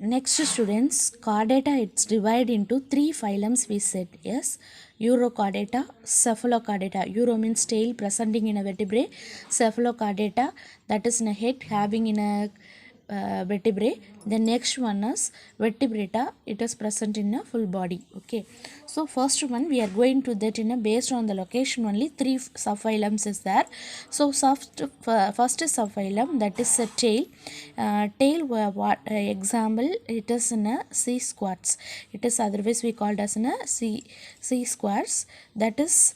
Next students, chordata it's divided into three phylums we said. Yes, Urochordata, Cephalochordata. Uro means tail presenting in a vertebrae. Cephalochordata, that is in a head having in a vertebrae. The next one is vertebrata, it is present in a full body. Okay, so first one we are going to that in a based on the location only three subphylums is there. So first is subphylum, that is a tail. Tail what example, it is in a sea squats, it is otherwise we called as in a sea squats, that is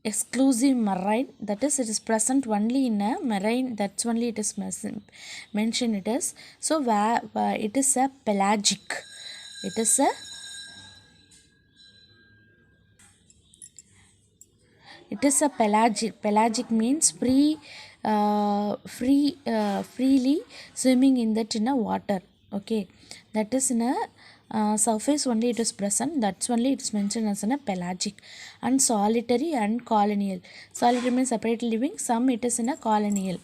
exclusive marine, that is it is present only in a marine, that's only it is mentioned it is. So it is a pelagic, it is a pelagic means freely swimming in that in a water. Okay, that is in a surface only it is present, that's only it is mentioned as in a pelagic. And solitary and colonial. Solitary means separately living, some it is in a colonial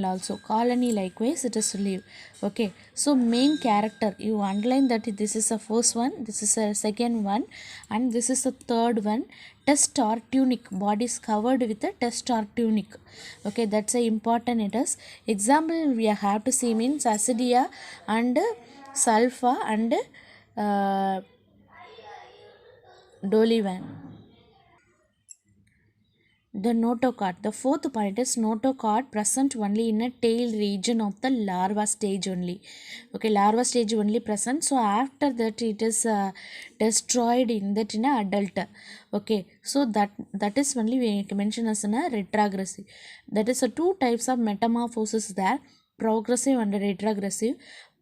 also. Colony likewise it is to live. Okay, so main character, you underline that this is the first one, this is the second one, and this is the third one. Test or tunic, body is covered with a test or tunic. Okay, that's a important it is. Example we have to see means acidia and sulfa and dolivan. The notochord. The fourth point is notochord present only in a tail region of the larva stage only. Okay, larva stage only present. So after that it is destroyed in that in a adult. Okay, so that is only we mention as in a retrogressive. That is two types of metamorphosis there, progressive and retrogressive.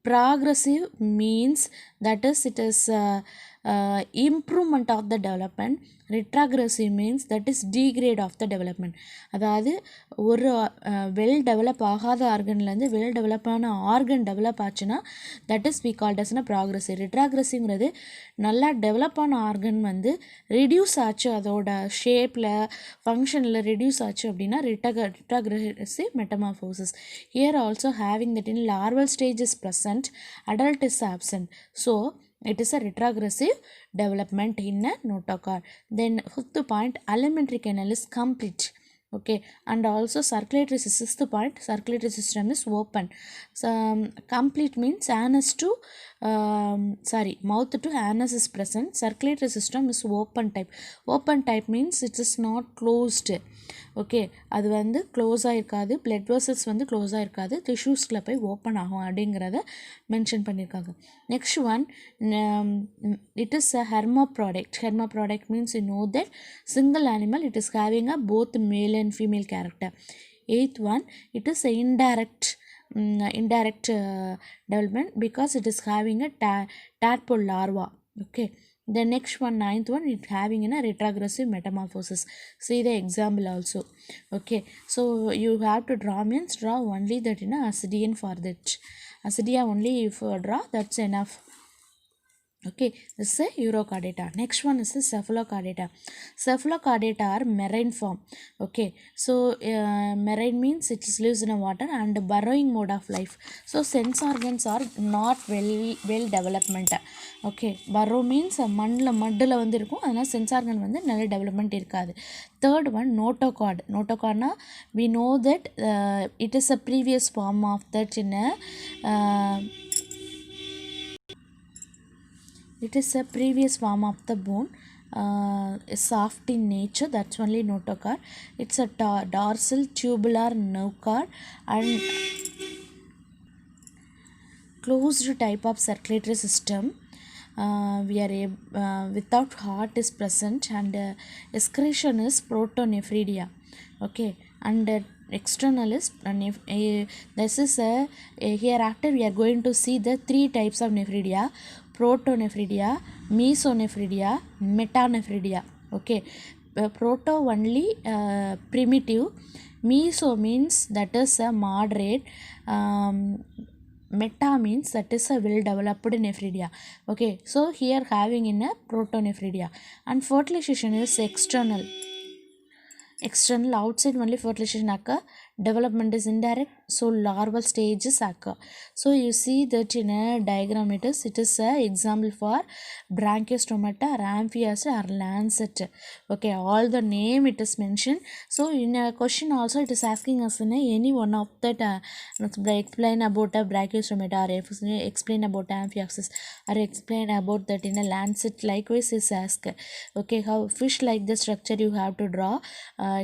Progressive means that is it is improvement of the development. Retrogressive means that is degrade of the development. அதாவது ஒரு well develop ஆகாத ஆர்கன்லேருந்து well டெவலப்பான organ develop ஆச்சுன்னா that is we called அஸ்னா progressive. ரிட்ராக்ரெசிவ்ங்கிறது நல்லா develop ஆன ஆர்கன் வந்து ரிடியூஸ் ஆச்சு, அதோட ஷேப்பில் ஃபங்க்ஷனில் ரிடியூஸ் ஆச்சு அப்படின்னா retrogressive metamorphosis. Here also having that in larval stage is present, adult is absent. So it is a retrogressive development in a notochord. Then fifth point, alimentary canal is complete. Okay, and also circulatory system, sixth point, circulatory system is open. So complete means anus to mouth to anus is present. Circulatory system is open type. Open type means it is not closed. Okay, அது வந்து க்ளோஸாக இருக்காது, blood vessels வந்து க்ளோஸாக இருக்காது, டிஷ்யூஸில் போய் open ஆகும் அப்படிங்கிறத மென்ஷன் பண்ணியிருக்காங்க. Next one, it is a hermaphrodite. Hermaphrodite means you know that single animal it is having a both male and female character. Eighth one, it is a indirect development because it is having a tadpole larva. Okay, the next one, ninth one, it having in a retrogressive metamorphosis. See the example also. Okay, so you have to draw means draw only that in a acidian for that. Acidia only if draw, that's enough. Okay, this is a Urochordata. Next one is the Cephalochordata. Cephalochordata are marine form. Okay, so marine means it lives in a water and burrowing mode of life. So sense organs are not well development. Okay, burrow means மண்ணில் வந்து இருக்கும், அதனால் sense organ வந்து நல்ல development இருக்காது. Third one, notochord. நோட்டோகார்ட்னா we know that it is a previous form of that in a it is a previous form of the bone, soft in nature, that's only notochord. It's a dorsal tubular nerve cord and closed type of circulatory system. We are without heart is present and excretion is protonephridia. Okay, and external is this is hereafter we are going to see the three types of nephridia: protonephridia, mesonephridia, metanephridia. Okay, proto only primitive, meso means that is a moderate, meta means that is a well developed nephridia. Okay, so here having in a protonephridia. And fertilization is external outside only fertilization occur, development is indirect, so larval stages occur. So you see that in a diagram, it is a example for Branchiostomata or Amphiacid or Lancet. Okay, all the name it is mentioned. So in a question also it is asking us in any one of that explain about a Branchiostomata, or explain about Amphiaxis, or explain about that in a Lancet. Likewise is asked. Okay, how fish like the structure you have to draw.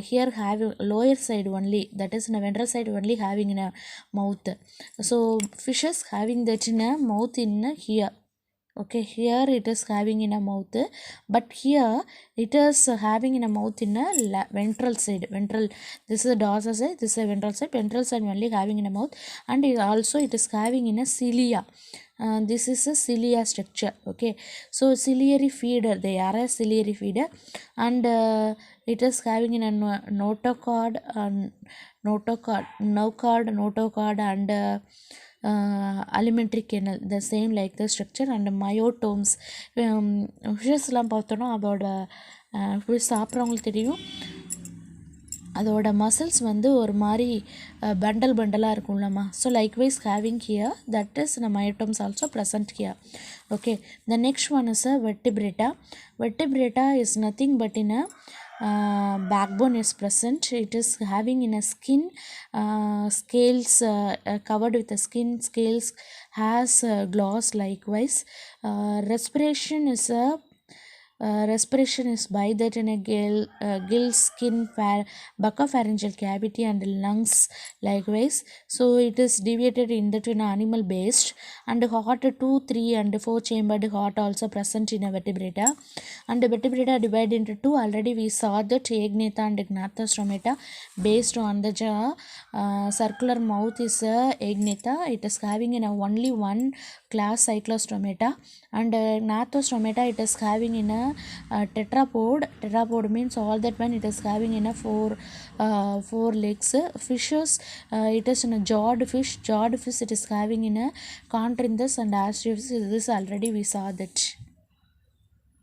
Here having lower side only, that is in a ventral side only having in a mouth. So fishes having that in a mouth in a here. Okay, here it is having in a mouth, but here it is having in a mouth in a ventral side. Ventral, this is a dorsal side, this is a ventral side. Ventral side only having in a mouth, and it is having in a cilia. This is a cilia structure. Okay, so ciliary feeder, they are a ciliary feeder, and it is having in a notochord, notochord, and alimentary canal, the same like the structure, and myotomes. ஃபிஷஸ்லாம் பார்த்தோன்னா அதோட fish சாப்பிட்றவங்களுக்கு தெரியும், அதோட muscles வந்து ஒரு மாதிரி பண்டலாக இருக்கும்லம்மா. So likewise having here, that is the myotomes also present here. Okay, the next one is a vertebrata. Vertebrata is nothing but in a backbone is present. It is having in a skin, scales, covered with the skin, scales, has gloss. Likewise respiration is by that in a gill, skin, buccopharyngeal cavity, and lungs. Likewise, so it is deviated in that in animal based, and heart 2, 3, and 4 chambered heart also present in a vertebrata. And the vertebrata divided into two. Already we saw that Agnatha and Gnathostomata. Based on the circular mouth is Agnatha. It is having in a only one class Cyclostomata, and Gnathostomata it is having in a tetrapod. Tetrapod means all that when it is having in a four legs. Fishes, it is in a jawed fish. Jawed fish it is having in a chondrinthus and astrophysis. This already we saw that.